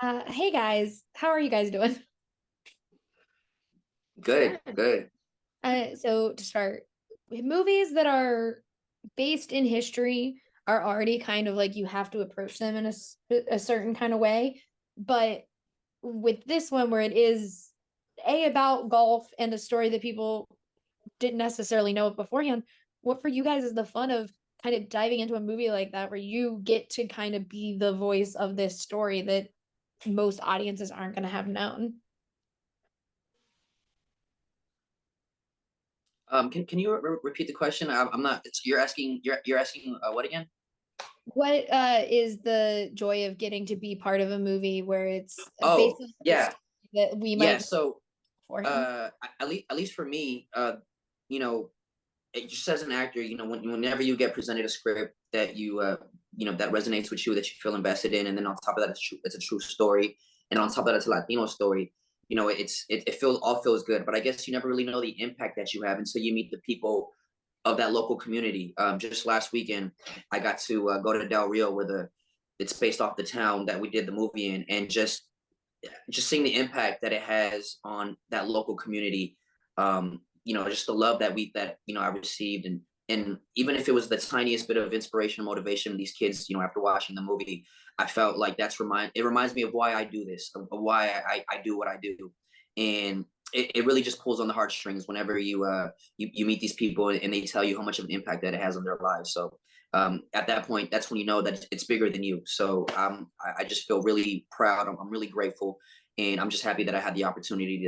Hey guys, how are you guys doing? Good, Good. good. So to start, movies that are based in history are already kind of like you have to approach them in a certain kind of way. But with this one, where it is about golf and a story that people didn't necessarily know it beforehand, what for you guys is the fun of kind of diving into a movie like that where you get to kind of be the voice of this story that most audiences aren't going to have known? Can you repeat the question? I'm not. You're asking what again? What is the joy of getting to be part of a movie where it's based Oh, on a yeah, story that we yeah. might know So, beforehand? at least for me, you know, just as an actor, whenever you get presented a script that that resonates with you, that you feel invested in, and then on top of that, it's a true story, and on top of that, it's a Latino story. It feels good, but I guess you never really know the impact that you have until you meet the people of that local community. Just last weekend, I got to go to Del Rio, where the it's based off the town that we did the movie in, and just seeing the impact that it has on that local community. Just the love that I received, and even if it was the tiniest bit of inspiration and motivation these kids, after watching the movie, I felt like it reminds me of why I do this, of why I do what I do. And it really just pulls on the heartstrings whenever you meet these people and they tell you how much of an impact that it has on their lives. So at that point, that's when you know that it's bigger than you. So I just feel really proud. I'm really grateful, and I'm just happy that I had the opportunity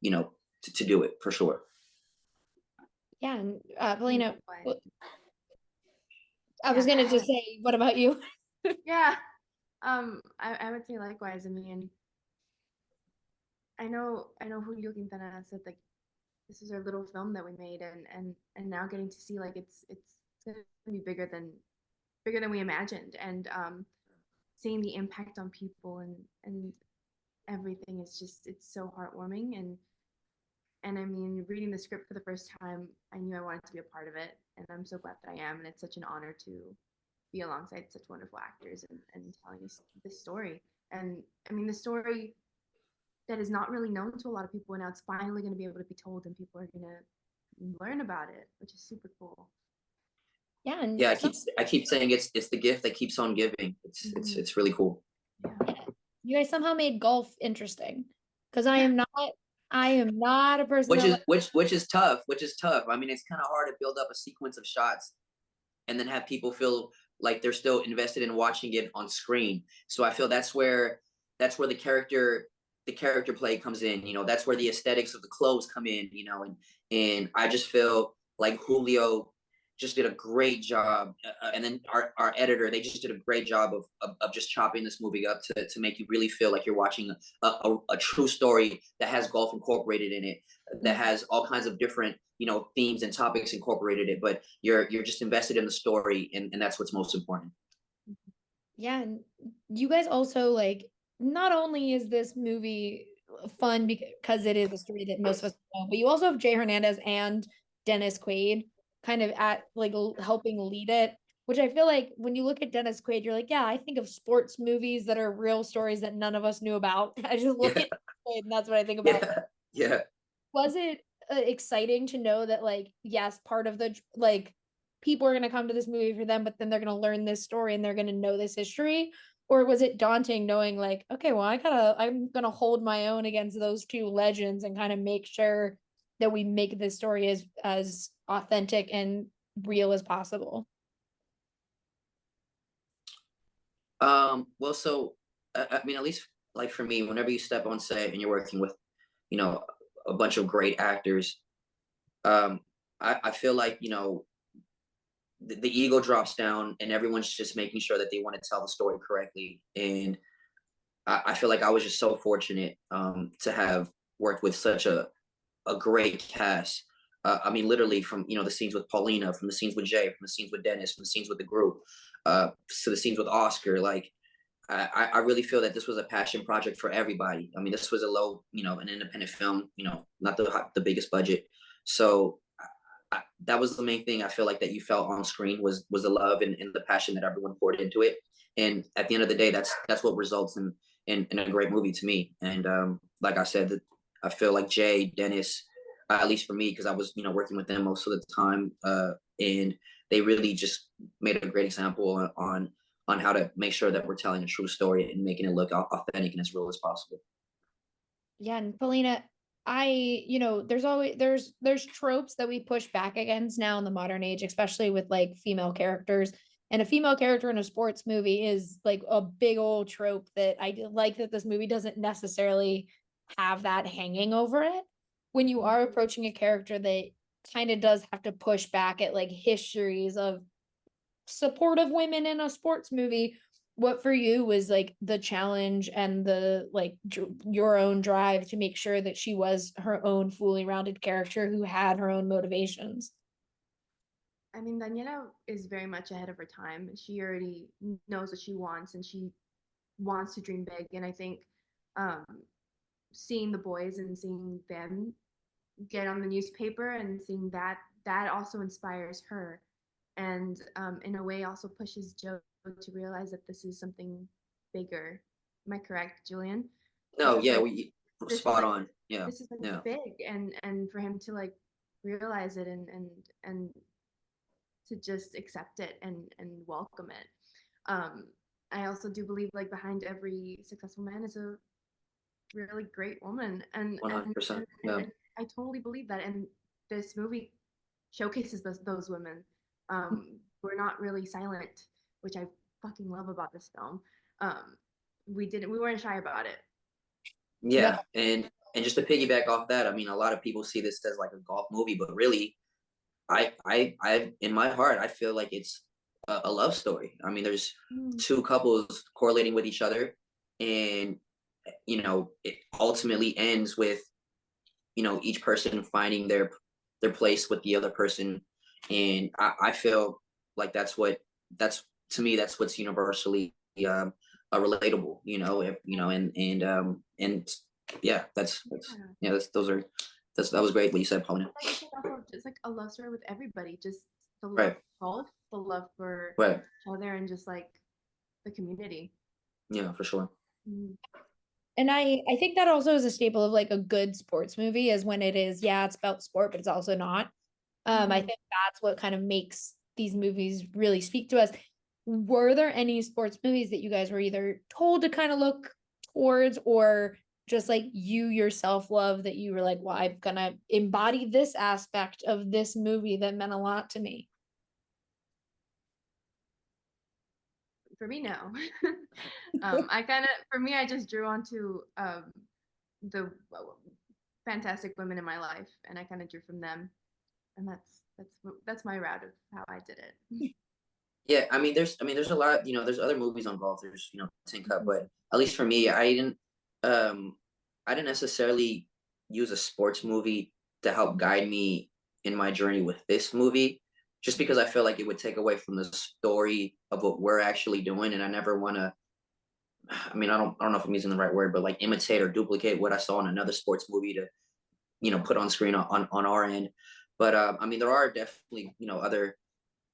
to do it for sure. Yeah, and Paulina, Likewise. I was Yeah. gonna just say, what about you? Yeah. I would say likewise. I mean, I know Julio Quintana said like this is our little film that we made, and now getting to see like it's gonna be bigger than we imagined, and seeing the impact on people and everything is just it's so heartwarming. And I mean, reading the script for the first time, I knew I wanted to be a part of it, and I'm so glad that I am. And it's such an honor to be alongside such wonderful actors and telling this story. And I mean, the story that is not really known to a lot of people, and now it's finally going to be able to be told, and people are going to learn about it, which is super cool. Yeah, and Yeah, I some keep I keep saying it's the gift that keeps on giving. It's it's Mm-hmm. it's really cool. Yeah. you guys somehow made golf interesting because I am not a person Which that is like. which is tough. Which is tough. I mean, it's kind of hard to build up a sequence of shots and then have people feel like they're still invested in watching it on screen. So I feel that's where the character play comes in. That's where the aesthetics of the clothes come in. And I just feel like Julio just did a great job, and then our editor, they just did a great job of just chopping this movie up to make you really feel like you're watching a true story that has golf incorporated in it, that Mhm. has all kinds of different themes and topics incorporated it, but you're just invested in the story, and that's what's most important. Yeah, and you guys also like not only is this movie fun because it is a story that most of us know, but you also have Jay Hernandez and Dennis Quaid kind of at like helping lead it, which I feel like when you look at Dennis Quaid, you're like, yeah, I think of sports movies that are real stories that none of us knew about. I just look Yeah, at Quaid and that's what I think about. yeah, yeah. Was it exciting to know that like yes, part of the like people are going to come to this movie for them, but then they're going to learn this story and they're going to know this history? Or was it daunting knowing like, okay, well, I'm gonna hold my own against those two legends and kind of make sure that we make this story as authentic and real as possible? Well, so I mean, at least like for me, whenever you step on set and you're working with, you know, a bunch of great actors, um, I feel like the ego drops down, and everyone's just making sure that they want to tell the story correctly. And I feel like I was just so fortunate to have worked with such a great cast. I mean, literally from the scenes with Paulina, from the scenes with Jay, from the scenes with Dennis, from the scenes with the group, to the scenes with Oscar. Like, I really feel that this was a passion project for everybody. I mean, this was an independent film, not the biggest budget. So that was the main thing I feel like that you felt on screen was the love and the passion that everyone poured into it. And at the end of the day, that's what results in a great movie to me. And like I said, I feel like Jay, Dennis, at least for me, because I was working with them most of the time, and they really just made a great example on how to make sure that we're telling a true story and making it look authentic and as real as possible. Yeah, and Paulina, there's always there's tropes that we push back against now in the modern age, especially with like female characters. And a female character in a sports movie is like a big old trope that I like that this movie doesn't necessarily have that hanging over it. When you are approaching a character that kind of does have to push back at like histories of supportive women in a sports movie, what for you was like the challenge and the like your own drive to make sure that she was her own fully rounded character who had her own motivations? I mean, Daniela is very much ahead of her time. She already knows what she wants, and she wants to dream big. And I think um, seeing the boys and seeing them get on the newspaper and seeing that also inspires her, and in a way also pushes Joe to realize that this is something bigger. Am I correct, Julian? This No, is yeah, like we this is spot like on. Yeah, this is like yeah, big, and for him to like realize it and to just accept it and welcome it. Um, I also do believe like behind every successful man is a really great woman, and one hundred and percent. and, Yeah, and I totally believe that, and this movie showcases those women. We're not really silent, which I fucking love about this film. Um, we weren't shy about it. Yeah. yeah, and just to piggyback off that, I mean, a lot of people see this as like a golf movie, but really, I in my heart, I feel like it's a love story. I mean, there's Mm. two couples correlating with each other, and it ultimately ends with each person finding their place with the other person, and I feel like that's to me that's what's universally relatable, and yeah, Yeah. yeah, that was great what you said, Paulina. Like it's also just like a love story with everybody, just the love Right, for golf, the love for right, each other, and just like the community. yeah, for sure. Mm. And I think that also is a staple of like a good sports movie is when it is, yeah, it's about sport, but it's also not. I Mm-hmm. think that's what kind of makes these movies really speak to us. Were there any sports movies that you guys were either told to kind of look towards or just like you yourself love that you were like, well, I'm gonna embody this aspect of this movie that meant a lot to me? For me, no. I kind of, for me, I just drew onto the fantastic women in my life, and I kind of drew from them, and that's my route of how I did it. Yeah, I mean, there's a lot, there's other movies on golf. There's, Tin Cup, but at least for me, um, I didn't necessarily use a sports movie to help guide me in my journey with this movie, just because I feel like it would take away from the story of what we're actually doing, and I never want to. I mean, I don't know if I'm using the right word, but like imitate or duplicate what I saw in another sports movie to, put on screen on our end. But I mean, there are definitely, other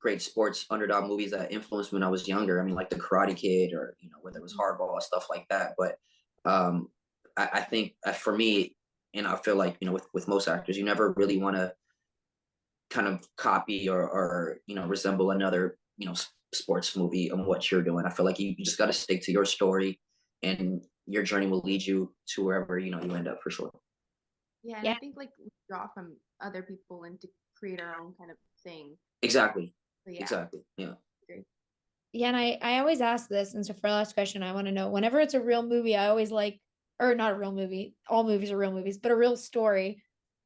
great sports underdog movies that influenced me when I was younger. I mean, like The Karate Kid, or whether it was Hardball, stuff like that. But um, I think for me, and I feel like with most actors, you never really want to kind of copy or resemble another sports movie on what you're doing. I feel like you just got to stick to your story, and your journey will lead you to wherever you end up for sure. Yeah, and I Yeah. think like we draw from other people and to create our own kind of thing. Exactly. So yeah, Exactly. Yeah. agree. Yeah, and I always ask this, and so for the last question, I want to know whenever it's a real movie, I always like, or not a real movie, all movies are real movies, but a real story.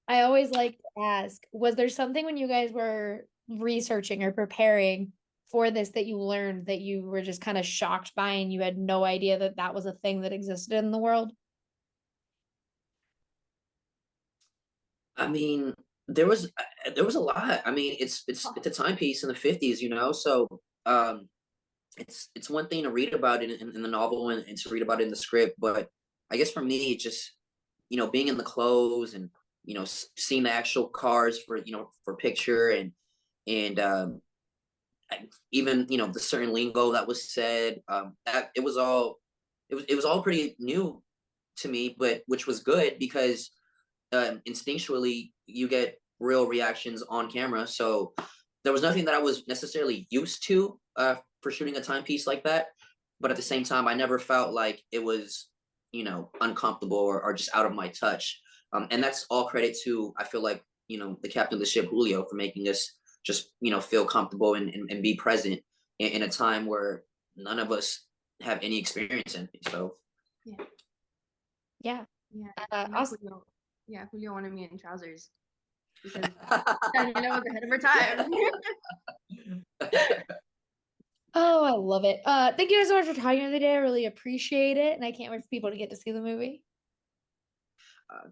I always like to ask, was there something when you guys were researching or preparing for this that you learned that you were just kind of shocked by and you had no idea that that was a thing that existed in the world? I mean, there was a lot. I mean, it's a timepiece in the 50s, so um it's one thing to read about it in the novel, and to read about it in the script, but I guess for me, it just being in the clothes, and seeing the actual cars for picture, and even the certain lingo that was said, that it was all it was all pretty new to me, but which was good because instinctually you get real reactions on camera. So there was nothing that I was necessarily used to for shooting a timepiece like that. But at the same time, I never felt like it was, uncomfortable or just out of my touch. And that's all credit to, I feel like, the captain of the ship, Julio, for making us just, feel comfortable and be present in a time where none of us have any experience in. So, Yeah. Yeah. Yeah. Awesome. Julio wanted me in trousers because Diana was ahead of her time. Oh, I love it. Thank you guys so much for talking today. I really appreciate it, and I can't wait for people to get to see the movie.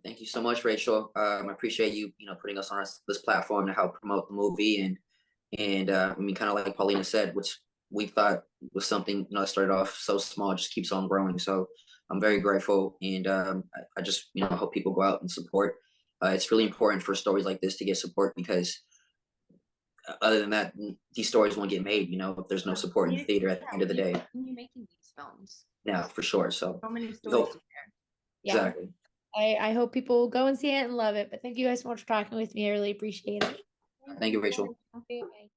Thank you so much, Rachel. I appreciate you, putting us on this platform to help promote the movie, and I mean, kind of like Paulina said, which we thought was something, that started off so small, just keeps on growing. So I'm very grateful, and I just, hope people go out and support. It's really important for stories like this to get support because other than that, these stories won't get made. If there's no support in the theater at the end of the day. You're making these films. Yeah, for sure. So many stories to share. Yeah. Exactly. I hope people go and see it and love it. But thank you guys so much for talking with me. I really appreciate it. Thank you, Rachel. Okay, bye.